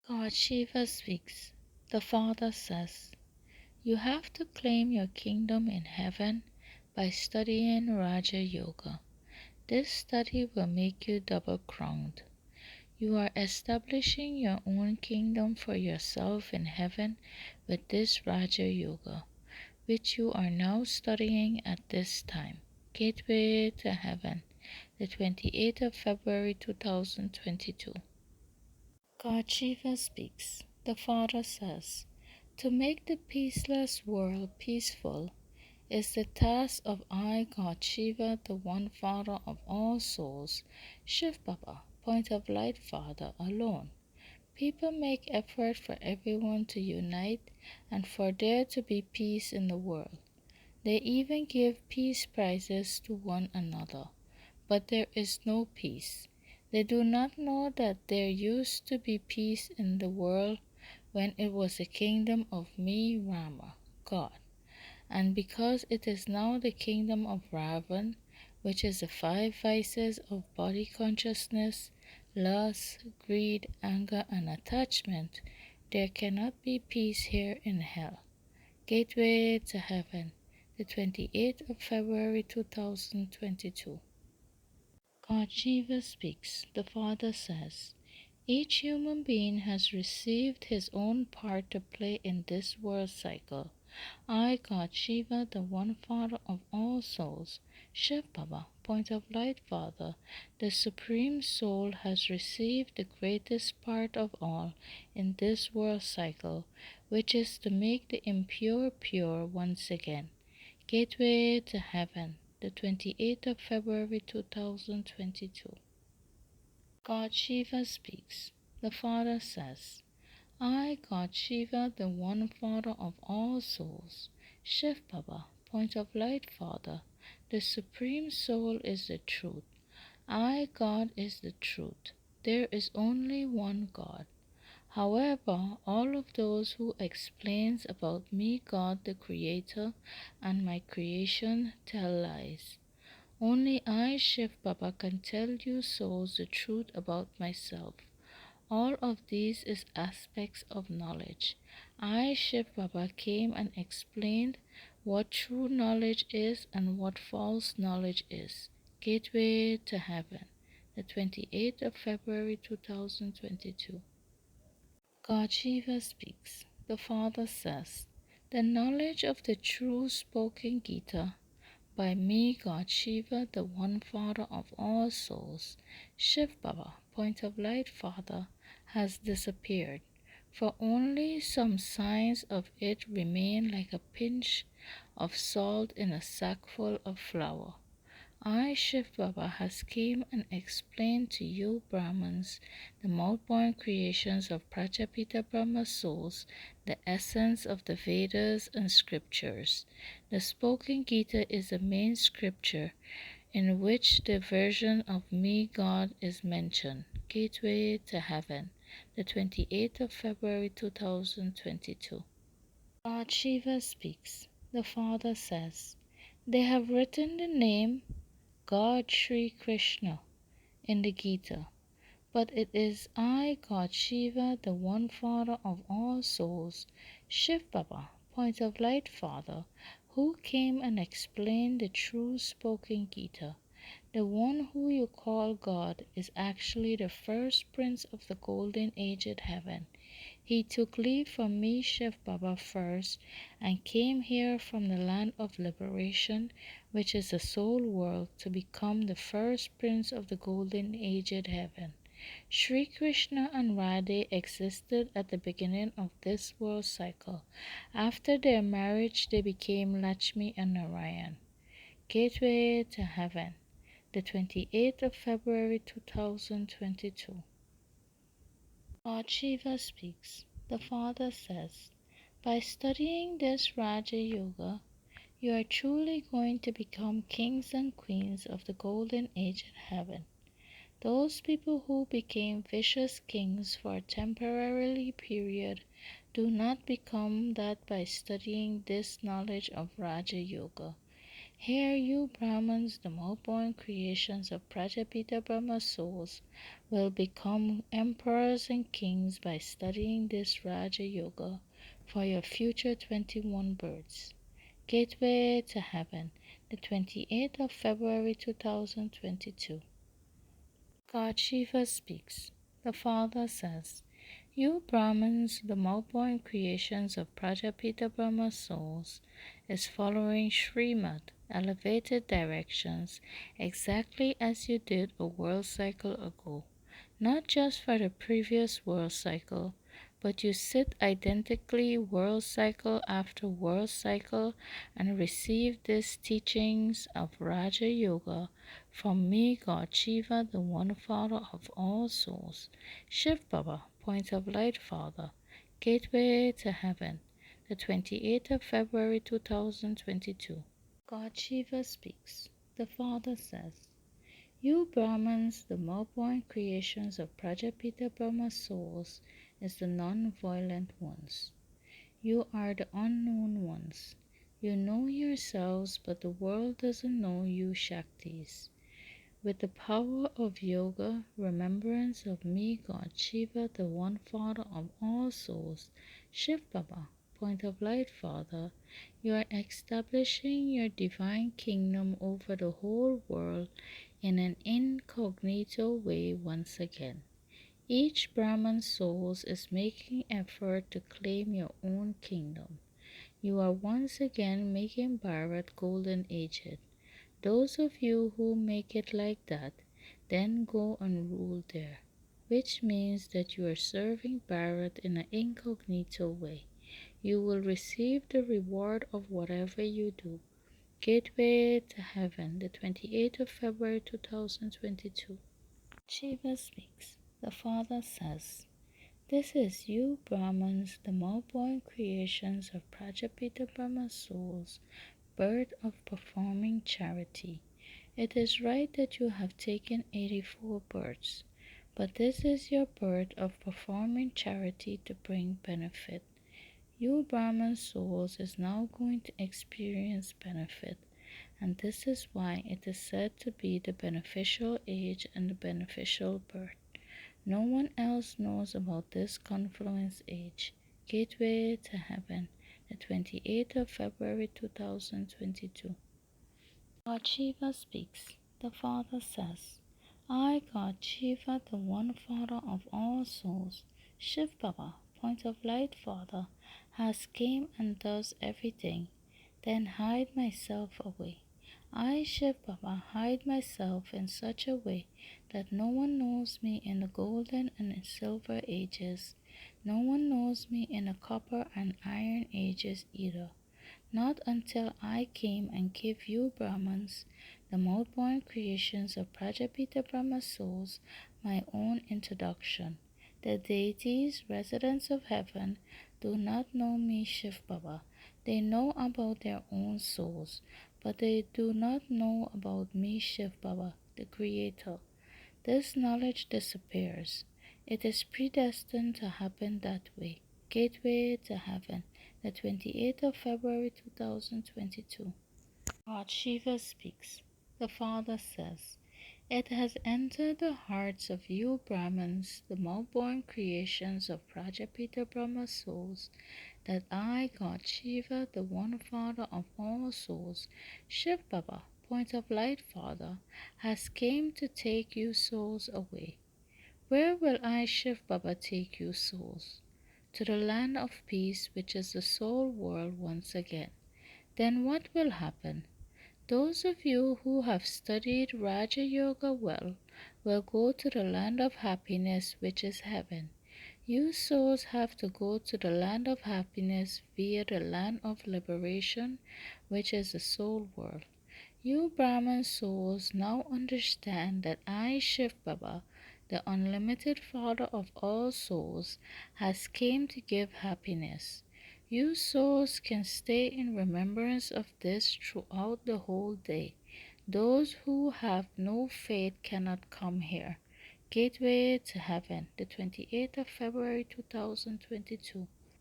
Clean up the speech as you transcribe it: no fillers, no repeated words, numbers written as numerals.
God Shiva speaks. The Father says, "You have to claim your kingdom in heaven by studying Raja Yoga. This study will make you double crowned. You are establishing your own kingdom for yourself in heaven with this Raja Yoga, which you are now studying at this time." Gateway to Heaven, the 28th of February 2022. God Shiva speaks. The Father says, "To make the peaceless world peaceful is the task of I, God Shiva, the One Father of all souls, Shiv Baba, Point of Light Father, alone. People make effort for everyone to unite and for there to be peace in the world. They even give peace prizes to one another, but there is no peace. They do not know that there used to be peace in the world when it was a kingdom of me, Rama, God. And because it is now the kingdom of Ravan, which is the five vices of body consciousness, lust, greed, anger, and attachment, there cannot be peace here in hell." Gateway to Heaven, the 28th of February 2022. God Shiva speaks. The Father says, "Each human being has received his own part to play in this world cycle. I, God Shiva, the One Father of all souls, Shiv Baba, Point of Light Father, the Supreme Soul, has received the greatest part of all in this world cycle, which is to make the impure pure once again." Gateway to Heaven, the 28th of February 2022. God Shiva speaks. The Father says, "I, God Shiva, the One Father of all souls, Shiv Baba, Point of Light Father, the Supreme Soul is the truth. I, God, is the truth. There is only one God. However, all of those who explains about me, God the Creator, and my creation tell lies. Only I, Shiv Baba, can tell you souls the truth about myself. All of these is aspects of knowledge. I, Shiv Baba, came and explained what true knowledge is and what false knowledge is." Gateway to Heaven, the 28th of February 2022. God Shiva speaks. The Father says, "The knowledge of the true spoken Gita by me, God Shiva, the One Father of all souls, Shiv Baba, Point of Light Father, has disappeared, for only some signs of it remain like a pinch of salt in a sackful of flour. I, Shiv Baba, has came and explained to you Brahmins, the mouth-born creations of Prajapita Brahma souls, the essence of the Vedas and scriptures. The spoken Gita is the main scripture in which the version of me, God, is mentioned." Gateway to Heaven, the 28th of February 2022. God Shiva speaks. The Father says, "They have written the name God Sri Krishna in the Gita, but it is I, God Shiva, the One Father of all souls, Shiv Baba, Point of Light Father, who came and explained the true spoken Gita. The one who you call God is actually the first prince of the golden aged heaven. He took leave from me, Shiv Baba, first, and came here from the land of liberation, which is the soul world, to become the first prince of the golden aged heaven. Sri Krishna and Radhe existed at the beginning of this world cycle. After their marriage, they became Lakshmi and Narayan." Gateway to Heaven, the 28th of February 2022. God Shiva speaks. The Father says, "By studying this Raja Yoga, you are truly going to become kings and queens of the golden age in heaven. Those people who became vicious kings for a temporary period do not become that by studying this knowledge of Raja Yoga. Here you Brahmins, the more-born creations of Prajapita Brahma's souls, will become emperors and kings by studying this Raja Yoga for your future 21 births. Gateway to Heaven, the 28th of February 2022. God Shiva speaks. The Father says, you Brahmins, the more-born creations of Prajapita Brahma's souls, is following Srimad, elevated directions, exactly as you did a world cycle ago. Not just for the previous world cycle, but you sit identically world cycle after world cycle and receive these teachings of Raja Yoga from me, God Shiva, the One Father of all souls, Shiv Baba, Point of Light Father, Gateway to Heaven, the 28th of February 2022. God Shiva speaks. The Father says, you Brahmins, the more-born creations of Prajapita Brahma's souls, is the non-violent ones. You are the unknown ones. You know yourselves, but the world doesn't know you Shaktis. With the power of yoga, remembrance of me, God Shiva, the One Father of all souls, Shiv Baba, Point of Light Father, you are establishing your divine kingdom over the whole world in an incognito way once again. Each Brahman soul is making effort to claim your own kingdom. You are once again making Bharat golden aged. Those of you who make it like that, then go and rule there, which means that you are serving Bharat in an incognito way. You will receive the reward of whatever you do. Gateway to Heaven, the 28th of February 2022. Shiva speaks. The Father says, this is you Brahmins, the more-born creations of Prajapita Brahma souls, birth of performing charity. It is right that you have taken 84 births, but this is your birth of performing charity to bring benefit. You Brahman souls is now going to experience benefit, and this is why it is said to be the beneficial age and the beneficial birth. No one else knows about this confluence age. Gateway to Heaven, the 28th of February 2022. God Shiva speaks. The Father says, I, God Shiva, the One Father of all souls, Shiv Baba, Point of Light Father, has came and does everything, then hide myself away. I, Shiv Baba, hide myself in such a way that no one knows me in the golden and silver ages. No one knows me in the copper and iron ages either. Not until I came and gave you Brahmins, the more-born creations of Prajapita Brahma souls, my own introduction. The deities, residents of heaven, do not know me, Shiv Baba. They know about their own souls, but they do not know about me, Shiv Baba, the Creator. This knowledge disappears. It is predestined to happen that way. Gateway to Heaven, the 28th of February 2022. God Shiva speaks. The Father says, it has entered the hearts of you Brahmins, the more-born creations of Prajapita Brahma souls, that I, God Shiva, the One Father of all souls, Shiv Baba, Point of Light Father, has came to take you souls away. Where will I, Shiv Baba, take you souls? To the land of peace, which is the soul world once again. Then what will happen? Those of you who have studied Raja Yoga well will go to the land of happiness, which is heaven. You souls have to go to the land of happiness via the land of liberation, which is the soul world. You Brahman souls now understand that I, Shiv Baba, the unlimited Father of all souls, has came to give happiness. You souls can stay in remembrance of this throughout the whole day. Those who have no faith cannot come here. Gateway to Heaven, the 28th of February 2022.